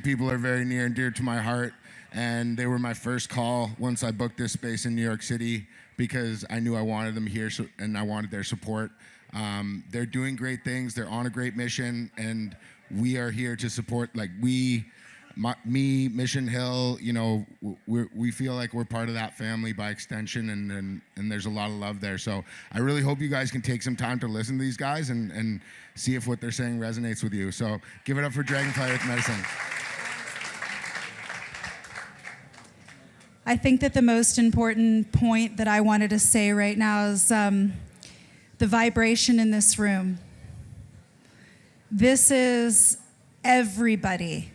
people are very near and dear to my heart, and they were my first call once I booked this space in New York City because I knew I wanted them here and I wanted their support. They're doing great things. They're on a great mission, and we are here to support. Like me, Mission Hill, you know, we feel like we're part of that family by extension, and there's a lot of love there. So I really hope you guys can take some time to listen to these guys and see if what they're saying resonates with you. So give it up for Dragonfly with Medicine. I think that the most important point that I wanted to say right now is the vibration in this room. This is everybody.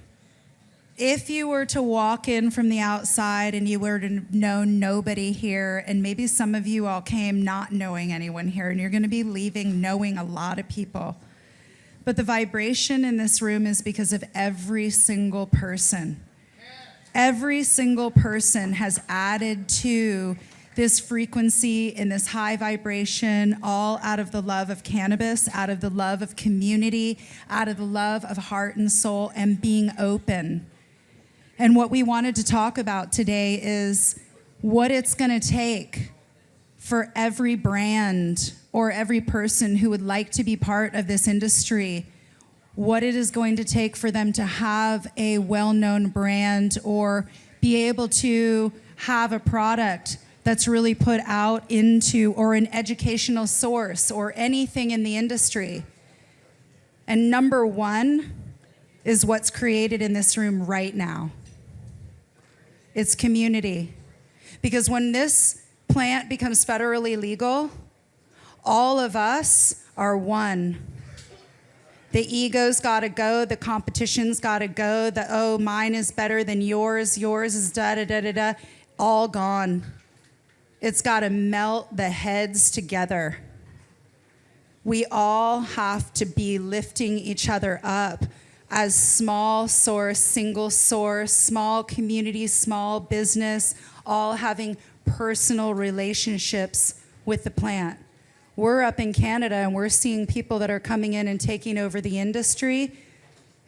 If you were to walk in from the outside and you were to know nobody here, and maybe some of you all came not knowing anyone here, and you're going to be leaving knowing a lot of people. But the vibration in this room is because of every single person. Every single person has added to this frequency and this high vibration, all out of the love of cannabis, out of the love of community, out of the love of heart and soul, and being open. And what we wanted to talk about today is what it's going to take for every brand or every person who would like to be part of this industry, what it is going to take for them to have a well-known brand or be able to have a product that's really put out into, or an educational source or anything in the industry. And number one is what's created in this room right now. It's community. Because when this plant becomes federally legal, all of us are one. The ego's gotta go, the competition's gotta go, the oh, mine is better than yours is da-da-da-da-da, all gone. It's gotta melt the heads together. We all have to be lifting each other up as small source, single source, small community, small business, all having personal relationships with the plant. We're up in Canada and we're seeing people that are coming in and taking over the industry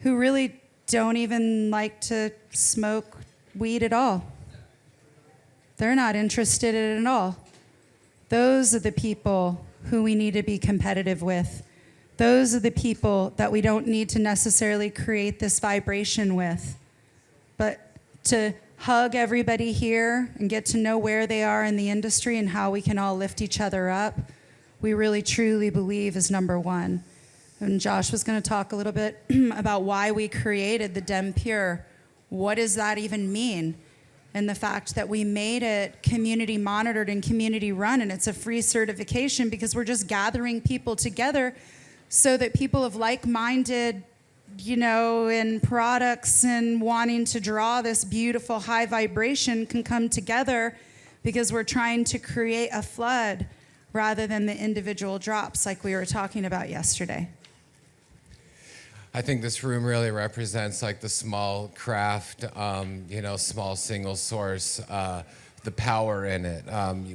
who really don't even like to smoke weed at all. They're not interested in it at all. Those are the people who we need to be competitive with. Those are the people that we don't need to necessarily create this vibration with, but to hug everybody here and get to know where they are in the industry and how we can all lift each other up, we really truly believe is number one. And Josh was going to talk a little bit about why we created the Dem Pure. What does that even mean? And the fact that we made it community monitored and community run, and it's a free certification because we're just gathering people together so that people of like-minded, you know, and products and wanting to draw this beautiful high vibration can come together, because we're trying to create a flood rather than the individual drops like we were talking about yesterday. I think this room really represents like the small craft, you know, small single source, the power in it.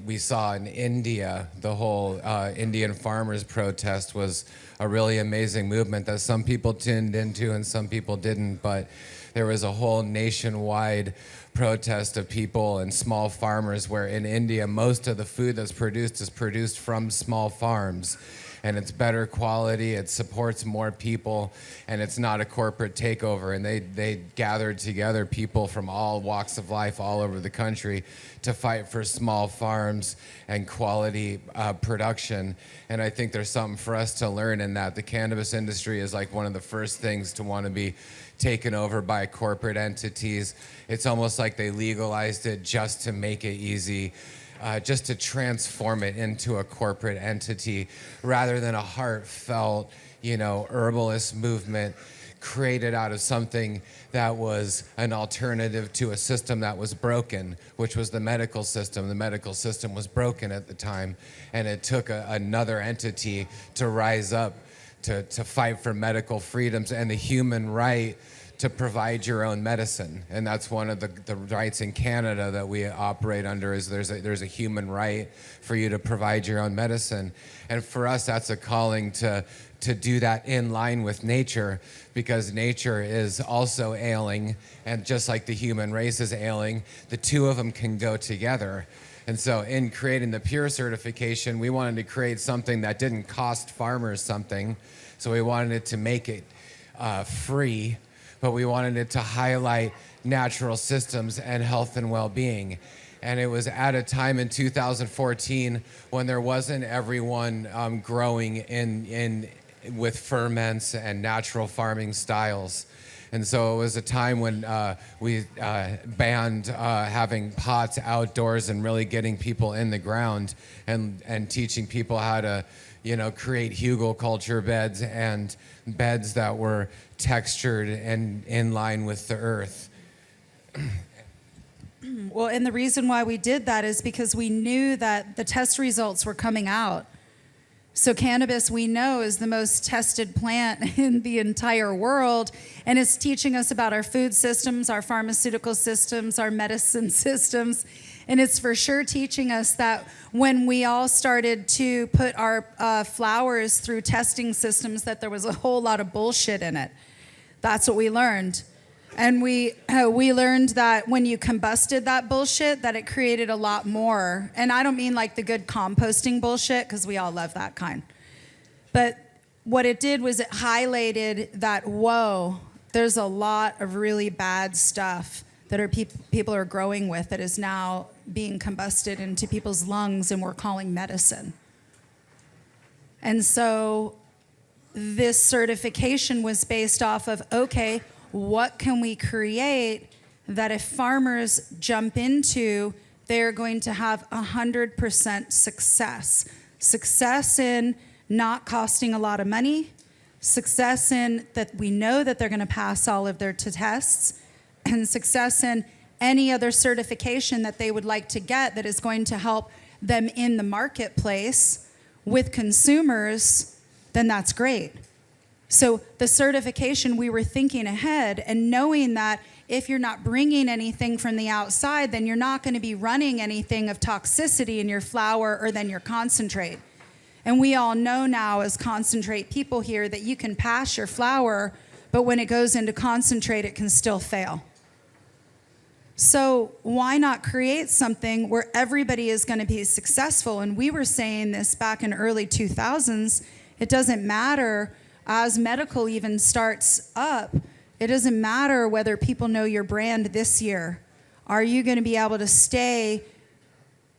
We saw in India, the whole Indian farmers protest was a really amazing movement that some people tuned into and some people didn't, but there was a whole nationwide protest of people and small farmers, where in India, most of the food that's produced is produced from small farms. And it's better quality, it supports more people, and it's not a corporate takeover. And they gathered together people from all walks of life all over the country to fight for small farms and quality production. And I think there's something for us to learn in that. The cannabis industry is like one of the first things to want to be taken over by corporate entities. It's almost like they legalized it just to make it easy. Just to transform it into a corporate entity rather than a heartfelt, you know, herbalist movement created out of something that was an alternative to a system that was broken, which was the medical system. The medical system was broken at the time, and it took another entity to rise up to fight for medical freedoms and the human right to provide your own medicine. And that's one of the rights in Canada that we operate under, is there's a human right for you to provide your own medicine. And for us, that's a calling to do that in line with nature, because nature is also ailing, and just like the human race is ailing, the two of them can go together. And so in creating the Pure certification, we wanted to create something that didn't cost farmers something. So we wanted it to make it free, but we wanted it to highlight natural systems and health and well-being. And it was at a time in 2014 when there wasn't everyone growing in with ferments and natural farming styles. And so it was a time when we banned having pots outdoors and really getting people in the ground and teaching people how to, create hugelkultur beds and beds that were textured and in line with the earth. Well, and the reason why we did that is because we knew that the test results were coming out. So cannabis, we know, is the most tested plant in the entire world, and it's teaching us about our food systems, our pharmaceutical systems, our medicine systems, and it's for sure teaching us that when we all started to put our flowers through testing systems, that there was a whole lot of bullshit in it. That's what we learned. And we learned that when you combusted that bullshit, that it created a lot more. And I don't mean like the good composting bullshit, because we all love that kind. But what it did was it highlighted that, whoa, there's a lot of really bad stuff that people are growing with that is now being combusted into people's lungs, and we're calling medicine. And so this certification was based off of, okay, what can we create that if farmers jump into, they're going to have 100% success? Success in not costing a lot of money, success in that we know that they're going to pass all of their tests, and success in any other certification that they would like to get that is going to help them in the marketplace with consumers, then that's great. So the certification, we were thinking ahead and knowing that if you're not bringing anything from the outside, then you're not going to be running anything of toxicity in your flower or then your concentrate. And we all know now as concentrate people here that you can pass your flower, but when it goes into concentrate, it can still fail. So why not create something where everybody is going to be successful? And we were saying this back in early 2000s. It doesn't matter. As medical even starts up, it doesn't matter whether people know your brand this year. Are you going to be able to stay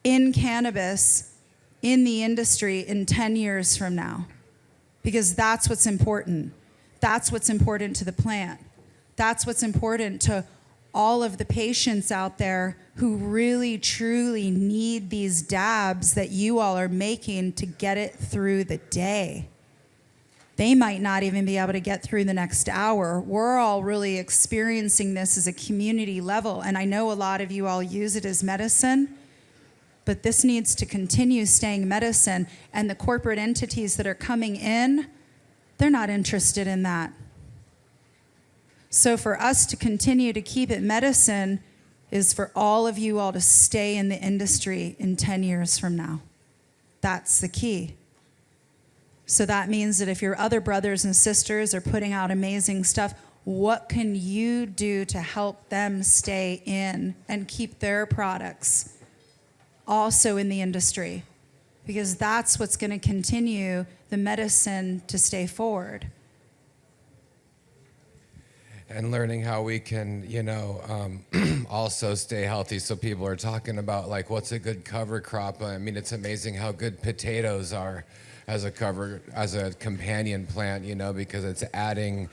in cannabis, in the industry, in 10 years from now? Because that's what's important. That's what's important to the plant. That's what's important to all of the patients out there who really, truly need these dabs that you all are making to get it through the day. They might not even be able to get through the next hour. We're all really experiencing this as a community level, and I know a lot of you all use it as medicine, but this needs to continue staying medicine, and the corporate entities that are coming in, they're not interested in that. So for us to continue to keep it medicine is for all of you all to stay in the industry in 10 years from now. That's the key. So that means that if your other brothers and sisters are putting out amazing stuff, what can you do to help them stay in and keep their products also in the industry? Because that's what's going to continue the medicine to stay forward. And learning how we can, also stay healthy. So people are talking about like, what's a good cover crop? I mean, it's amazing how good potatoes are as a companion plant, because it's adding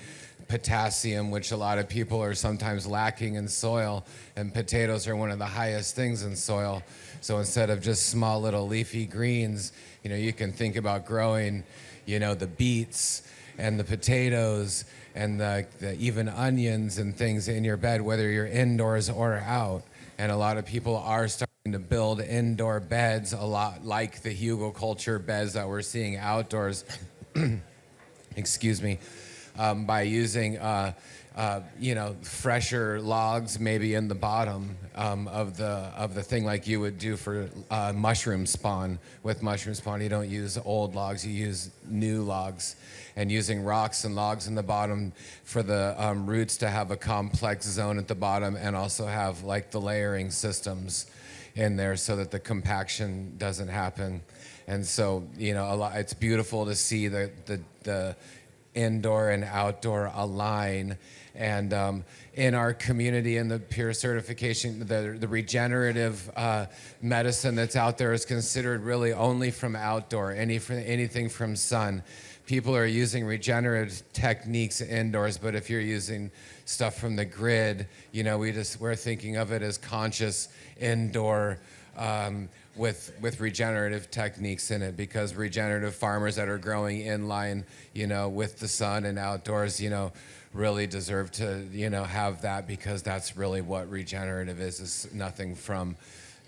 potassium, which a lot of people are sometimes lacking in soil, and potatoes are one of the highest things in soil. So instead of just small little leafy greens, you can think about growing, the beets and the potatoes and the even onions and things in your bed, whether you're indoors or out. And a lot of people are starting to build indoor beds, a lot like the hugelkultur beds that we're seeing outdoors, excuse me, by using fresher logs maybe in the bottom of the thing, like you would do for mushroom spawn. With mushroom spawn, you don't use old logs, you use new logs, and using rocks and logs in the bottom for the roots to have a complex zone at the bottom, and also have like the layering systems in there so that the compaction doesn't happen. And so, it's beautiful to see the indoor and outdoor align. And in our community, in the peer certification, the regenerative medicine that's out there is considered really only from outdoor, anything from sun. People are using regenerative techniques indoors, but if you're using stuff from the grid, we're thinking of it as conscious indoor with regenerative techniques in it, because regenerative farmers that are growing in line, with the sun and outdoors, really deserve to, have that, because that's really what regenerative is nothing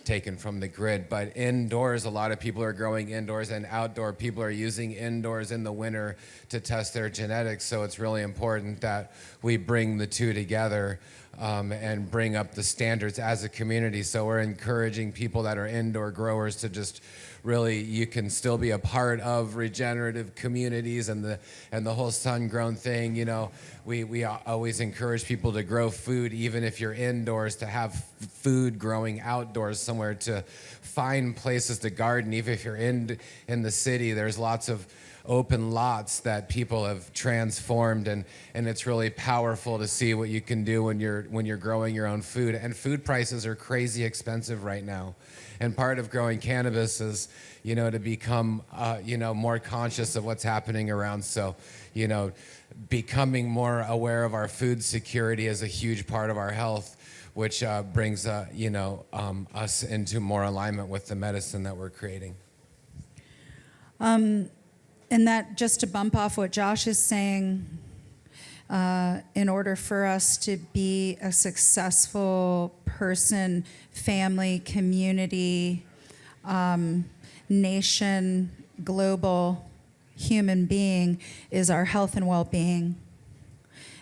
taken from the grid. But indoors, a lot of people are growing indoors, and outdoor people are using indoors in the winter to test their genetics. So it's really important that we bring the two together and bring up the standards as a community. So we're encouraging people that are indoor growers to just really, you can still be a part of regenerative communities and the whole sun-grown thing. We always encourage people to grow food, even if you're indoors, to have food growing outdoors somewhere, to find places to garden. Even if you're in the city, there's lots of open lots that people have transformed, and it's really powerful to see what you can do when you're growing your own food. And food prices are crazy expensive right now. And part of growing cannabis is, to become, more conscious of what's happening around. So, becoming more aware of our food security is a huge part of our health, which brings, us into more alignment with the medicine that we're creating. And that, just to bump off what Josh is saying, in order for us to be a successful person, family, community, nation, global human being, is our health and well-being.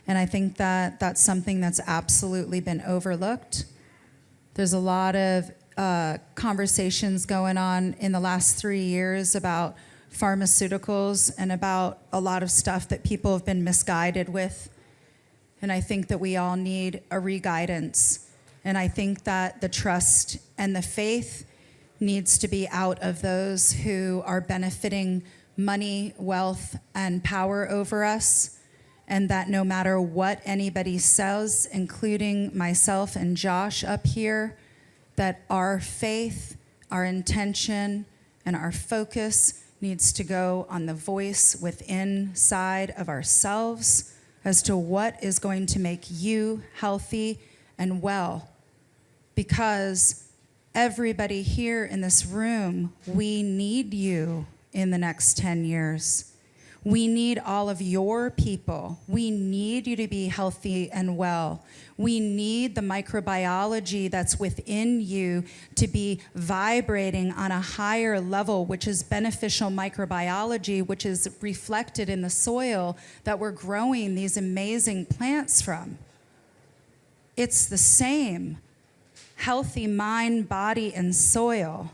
And I think that that's something that's absolutely been overlooked. There's a lot of conversations going on in the last 3 years about pharmaceuticals and about a lot of stuff that people have been misguided with. And I think that we all need a re-guidance. And I think that the trust and the faith needs to be out of those who are benefiting money, wealth, and power over us. And that no matter what anybody says, including myself and Josh up here, that our faith, our intention, and our focus needs to go on the voice within side of ourselves as to what is going to make you healthy and well. Because everybody here in this room, we need you in the next 10 years. We need all of your people. We need you to be healthy and well. We need the microbiology that's within you to be vibrating on a higher level, which is beneficial microbiology, which is reflected in the soil that we're growing these amazing plants from. It's the same. Healthy mind, body, and soil.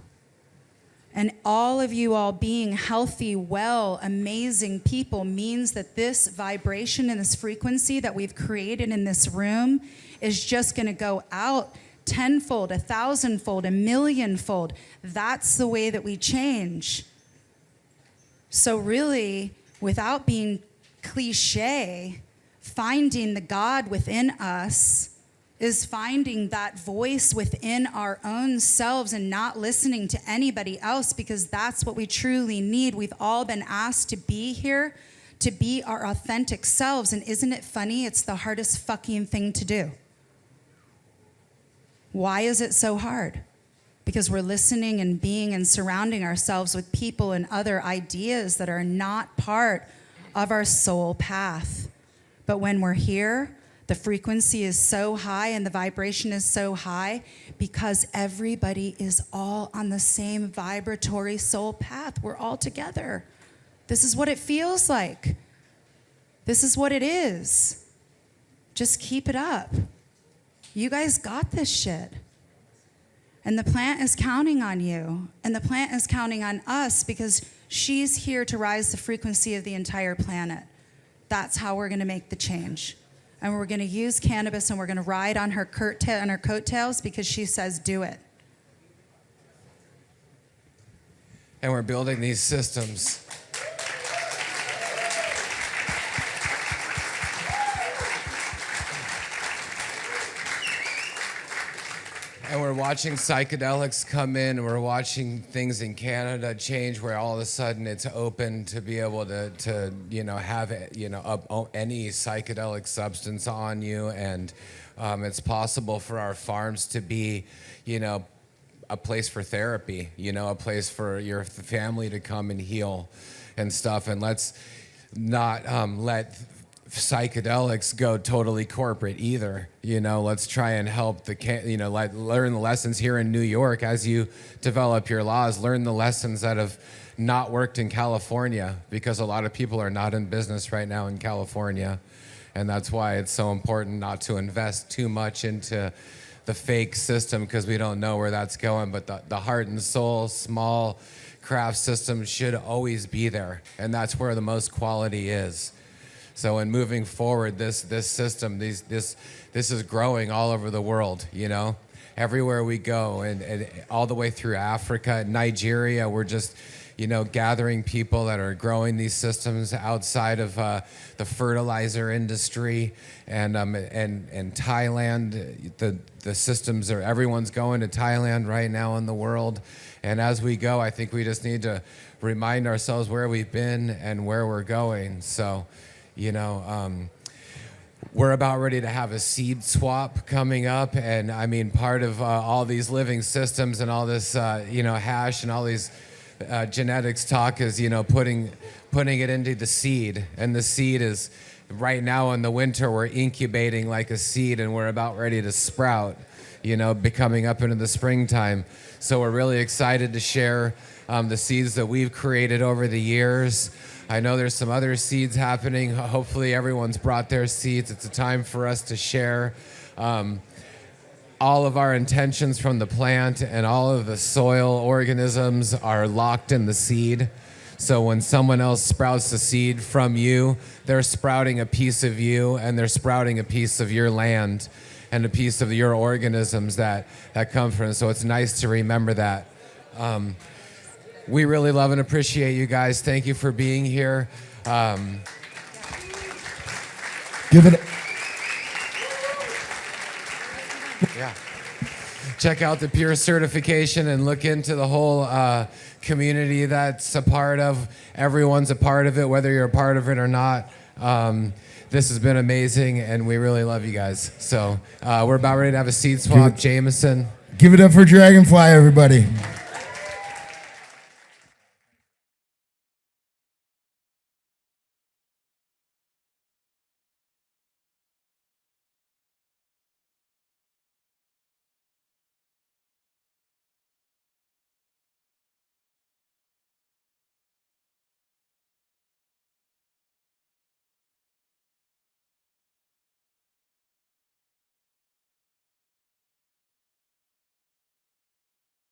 And all of you all being healthy, well, amazing people means that this vibration and this frequency that we've created in this room is just going to go out tenfold, 1,000-fold, 1,000,000-fold. That's the way that we change. So really, without being cliche, finding the God within us is finding that voice within our own selves and not listening to anybody else, because that's what we truly need. We've all been asked to be here, to be our authentic selves. And isn't it funny? It's the hardest fucking thing to do. Why is it so hard? Because we're listening and being and surrounding ourselves with people and other ideas that are not part of our soul path. But when we're here, the frequency is so high and the vibration is so high because everybody is all on the same vibratory soul path. We're all together. This is what it feels like. This is what it is. Just keep it up. You guys got this shit. And the plant is counting on you. And the plant is counting on us because she's here to rise the frequency of the entire planet. That's how we're going to make the change. And we're going to use cannabis and we're going to ride on her coattails because she says do it. And we're building these systems. And we're watching psychedelics come in. We're watching things in Canada change where all of a sudden it's open to be able to have any psychedelic substance on you. And it's possible for our farms to be, a place for therapy, a place for your family to come and heal and stuff. And let's not let psychedelics go totally corporate either. Let's try and help learn the lessons here in New York as you develop your laws. Learn the lessons that have not worked in California, because a lot of people are not in business right now in California. And that's why it's so important not to invest too much into the fake system, because we don't know where that's going. But the heart and soul, small craft system should always be there. And that's where the most quality is. So in moving forward, this system, this is growing all over the world, everywhere we go, and all the way through Africa, Nigeria. We're just, gathering people that are growing these systems outside of the fertilizer industry, and Thailand. The systems are, everyone's going to Thailand right now in the world, and as we go, I think we just need to remind ourselves where we've been and where we're going. So. We're about ready to have a seed swap coming up, and I mean, part of all these living systems and all this, hash and all these genetics talk is, putting it into the seed, and the seed is right now in the winter we're incubating like a seed, and we're about ready to sprout, becoming up into the springtime. So we're really excited to share the seeds that we've created over the years. I know there's some other seeds happening. Hopefully everyone's brought their seeds. It's a time for us to share all of our intentions from the plant, and all of the soil organisms are locked in the seed. So when someone else sprouts the seed from you, they're sprouting a piece of you, and they're sprouting a piece of your land and a piece of your organisms that come from it. So it's nice to remember that. We really love and appreciate you guys. Thank you for being here. Give it. Yeah. Check out the Pure certification and look into the whole community that's a part of. Everyone's a part of it, whether you're a part of it or not. This has been amazing, and we really love you guys. So we're about ready to have a seed swap. Jameson. Give it up for Dragonfly, everybody.